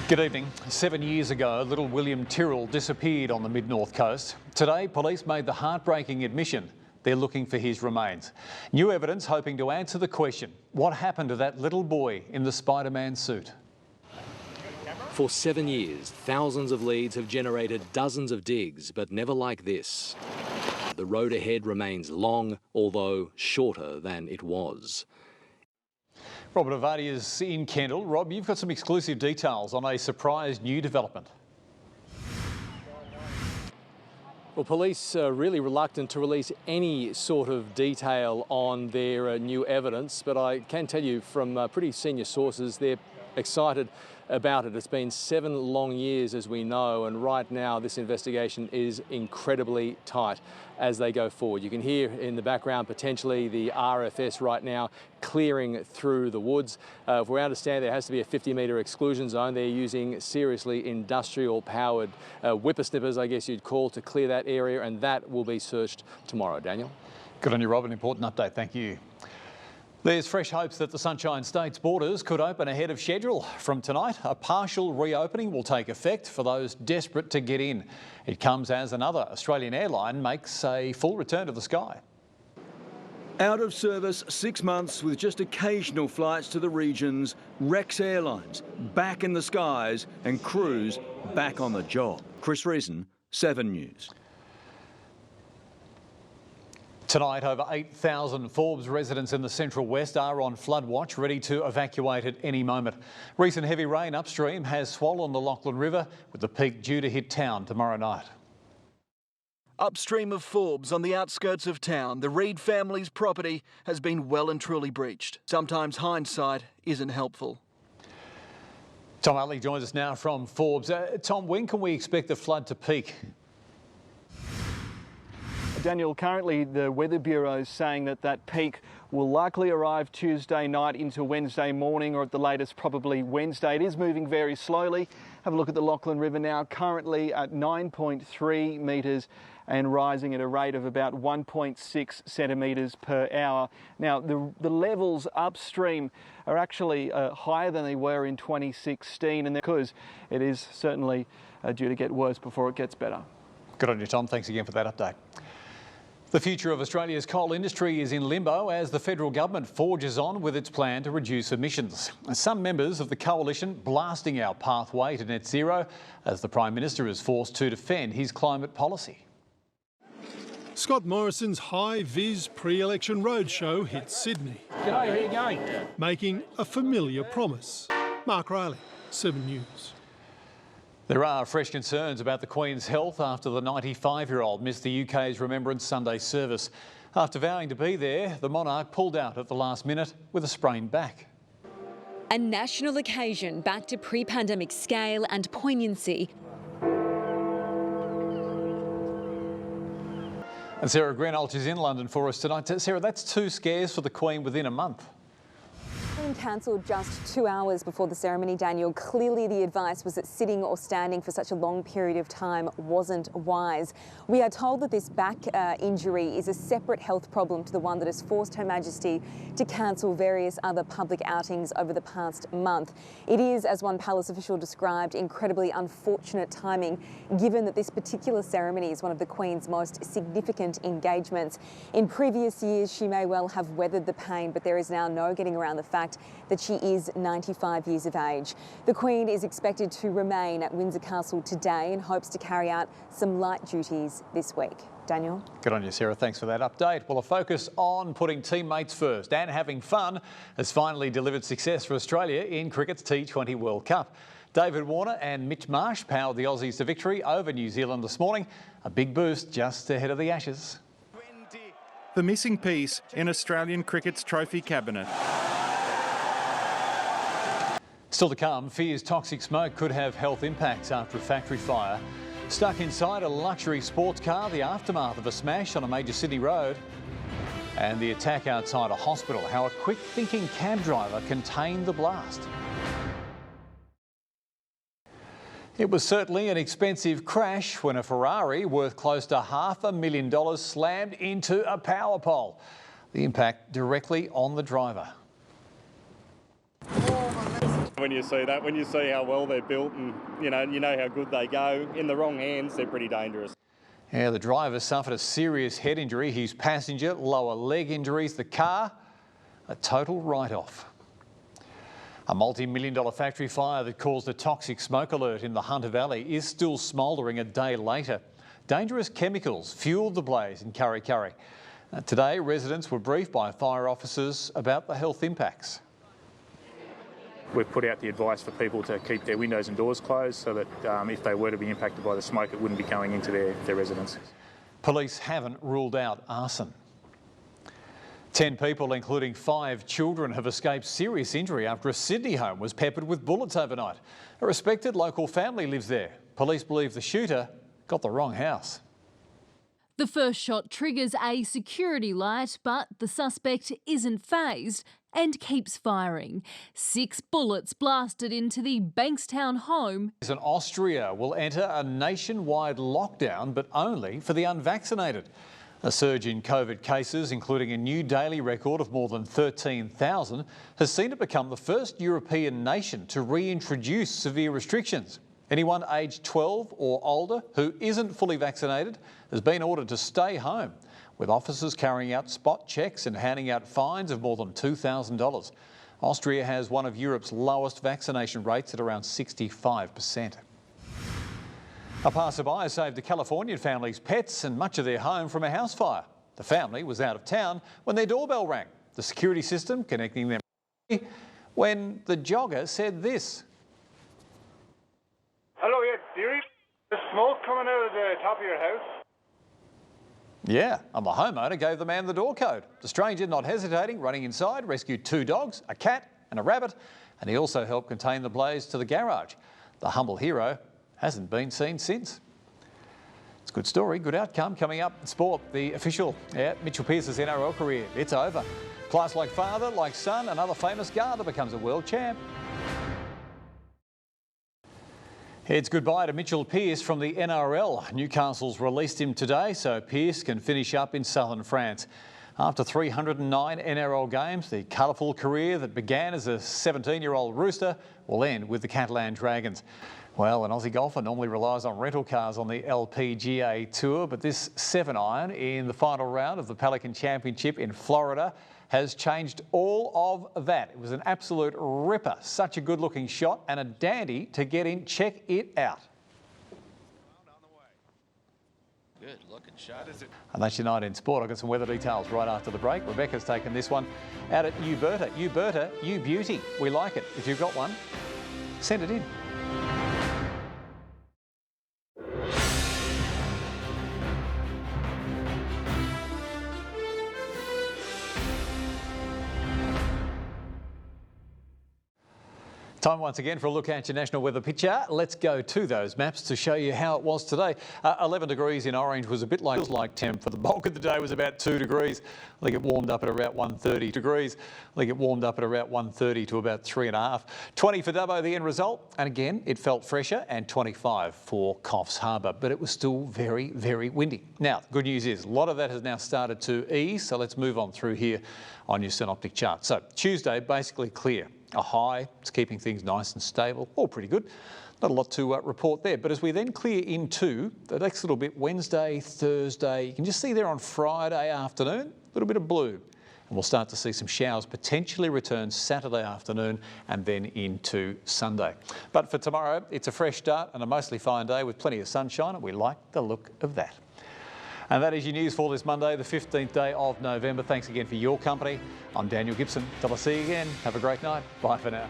Good evening. 7 years ago, little William Tyrell disappeared on the mid-north coast. Today, police made the heartbreaking admission they're looking for his remains. New evidence hoping to answer the question, what happened to that little boy in the Spider-Man suit? For 7 years, thousands of leads have generated dozens of digs, but never like this. The road ahead remains long, although shorter than it was. Robert Avadi is in Kendall. Rob, you've got some exclusive details on a surprise new development. Well, police are really reluctant to release any sort of detail on their new evidence, but I can tell you from pretty senior sources they're excited about it. It's been 7 long years, as we know, and right now this investigation is incredibly tight as they go forward. You can hear in the background potentially the RFS right now clearing through the woods. If we understand, there has to be a 50-metre exclusion zone. They're using seriously industrial-powered whippersnippers, I guess you'd call, to clear that area, and that will be searched tomorrow. Daniel? Good on you, Rob. An important update. Thank you. There's fresh hopes that the Sunshine State's borders could open ahead of schedule. From tonight, a partial reopening will take effect for those desperate to get in. It comes as another Australian airline makes a full return to the sky. Out of service 6 months with just occasional flights to the regions, Rex Airlines back in the skies and crews back on the job. Chris Reason, 7 News. Tonight, over 8,000 Forbes residents in the Central West are on flood watch, ready to evacuate at any moment. Recent heavy rain upstream has swollen the Lachlan River, with the peak due to hit town tomorrow night. Upstream of Forbes, on the outskirts of town, the Reid family's property has been well and truly breached. Sometimes hindsight isn't helpful. Tom Utley joins us now from Forbes. Tom, when can we expect the flood to peak? Daniel, currently the Weather Bureau is saying that peak will likely arrive Tuesday night into Wednesday morning, or at the latest probably Wednesday. It is moving very slowly. Have a look at the Lachlan River now, currently at 9.3 metres and rising at a rate of about 1.6 centimetres per hour. Now, the levels upstream are actually higher than they were in 2016, and because it is certainly due to get worse before it gets better. Good on you, Tom. Thanks again for that update. The future of Australia's coal industry is in limbo as the federal government forges on with its plan to reduce emissions. Some members of the coalition blasting our pathway to net zero as the Prime Minister is forced to defend his climate policy. Scott Morrison's high-vis pre-election roadshow hit Sydney. G'day, how you going? Making a familiar promise. Mark Riley, 7 News. There are fresh concerns about the Queen's health after the 95-year-old missed the UK's Remembrance Sunday service. After vowing to be there, the monarch pulled out at the last minute with a sprained back. A national occasion back to pre-pandemic scale and poignancy. And Sarah Greenhalgh is in London for us tonight. Sarah, that's 2 scares for the Queen within a month. Cancelled just 2 hours before the ceremony, Daniel. Clearly the advice was that sitting or standing for such a long period of time wasn't wise. We are told that this back injury is a separate health problem to the one that has forced Her Majesty to cancel various other public outings over the past month. It is, as one palace official described, incredibly unfortunate timing, given that this particular ceremony is one of the Queen's most significant engagements. In previous years, she may well have weathered the pain, but there is now no getting around the fact that she is 95 years of age. The Queen is expected to remain at Windsor Castle today and hopes to carry out some light duties this week. Daniel? Good on you, Sarah. Thanks for that update. Well, a focus on putting teammates first and having fun has finally delivered success for Australia in cricket's T20 World Cup. David Warner and Mitch Marsh powered the Aussies to victory over New Zealand this morning. A big boost just ahead of the Ashes. The missing piece in Australian cricket's trophy cabinet. Still to come, fears toxic smoke could have health impacts after a factory fire. Stuck inside a luxury sports car, the aftermath of a smash on a major Sydney road. And the attack outside a hospital, how a quick-thinking cab driver contained the blast. It was certainly an expensive crash when a Ferrari worth close to $500,000 slammed into a power pole. The impact directly on the driver. When you see that, when you see how well they're built and, you know how good they go, in the wrong hands, they're pretty dangerous. Yeah, the driver suffered a serious head injury. His passenger, lower leg injuries. The car, a total write-off. A multi-million-dollar factory fire that caused a toxic smoke alert in the Hunter Valley is still smouldering a day later. Dangerous chemicals fueled the blaze in Kurri Kurri. Today, residents were briefed by fire officers about the health impacts. We've put out the advice for people to keep their windows and doors closed so that if they were to be impacted by the smoke, it wouldn't be going into their residences. Police haven't ruled out arson. 10 people, including 5 children, have escaped serious injury after a Sydney home was peppered with bullets overnight. A respected local family lives there. Police believe the shooter got the wrong house. The first shot triggers a security light, but the suspect isn't fazed and keeps firing. 6 bullets blasted into the Bankstown home. Austria will enter a nationwide lockdown, but only for the unvaccinated. A surge in COVID cases, including a new daily record of more than 13,000, has seen it become the first European nation to reintroduce severe restrictions. Anyone aged 12 or older who isn't fully vaccinated has been ordered to stay home, with officers carrying out spot checks and handing out fines of more than $2,000. Austria has one of Europe's lowest vaccination rates at around 65%. A passerby saved a Californian family's pets and much of their home from a house fire. The family was out of town when their doorbell rang, the security system connecting them when the jogger said this. Hello, yeah, dearie. There's smoke coming out of the top of your house. Yeah, and the homeowner gave the man the door code. The stranger, not hesitating, running inside, rescued 2 dogs, a cat and a rabbit, and he also helped contain the blaze to the garage. The humble hero hasn't been seen since. It's a good story, good outcome. Coming up in sport, the official, Mitchell Pearce's NRL career, it's over. Class like father, like son, another famous Garda becomes a world champ. It's goodbye to Mitchell Pearce from the NRL. Newcastle's released him today, so Pearce can finish up in southern France. After 309 NRL games, the colourful career that began as a 17-year-old rooster will end with the Catalan Dragons. Well, an Aussie golfer normally relies on rental cars on the LPGA Tour, but this 7-iron in the final round of the Pelican Championship in Florida has changed all of that. It was an absolute ripper, such a good-looking shot and a dandy to get in. Check it out. Good looking shot. And that's your night in sport. I've got some weather details right after the break. Rebecca's taken this one out at Uberta. Uberta, you beauty. We like it. If you've got one, send it in. Time once again for a look at your national weather picture. Let's go to those maps to show you how it was today. 11 degrees in Orange was a bit like temp for the bulk of the day was about 2 degrees. I think it warmed up at around 130 degrees. I think it warmed up at around 130 to about 3.5. 20 for Dubbo, the end result. And again, it felt fresher, and 25 for Coffs Harbour, but it was still very, very windy. Now, the good news is a lot of that has now started to ease, so let's move on through here on your synoptic chart. So Tuesday, basically clear. A high, it's keeping things nice and stable, all pretty good. Not a lot to report there. But as we then clear into the next little bit, Wednesday, Thursday, you can just see there on Friday afternoon, a little bit of blue. And we'll start to see some showers potentially return Saturday afternoon and then into Sunday. But for tomorrow, it's a fresh start and a mostly fine day with plenty of sunshine, and we like the look of that. And that is your news for this Monday, the 15th day of November. Thanks again for your company. I'm Daniel Gibson. Till I see you again, have a great night. Bye for now.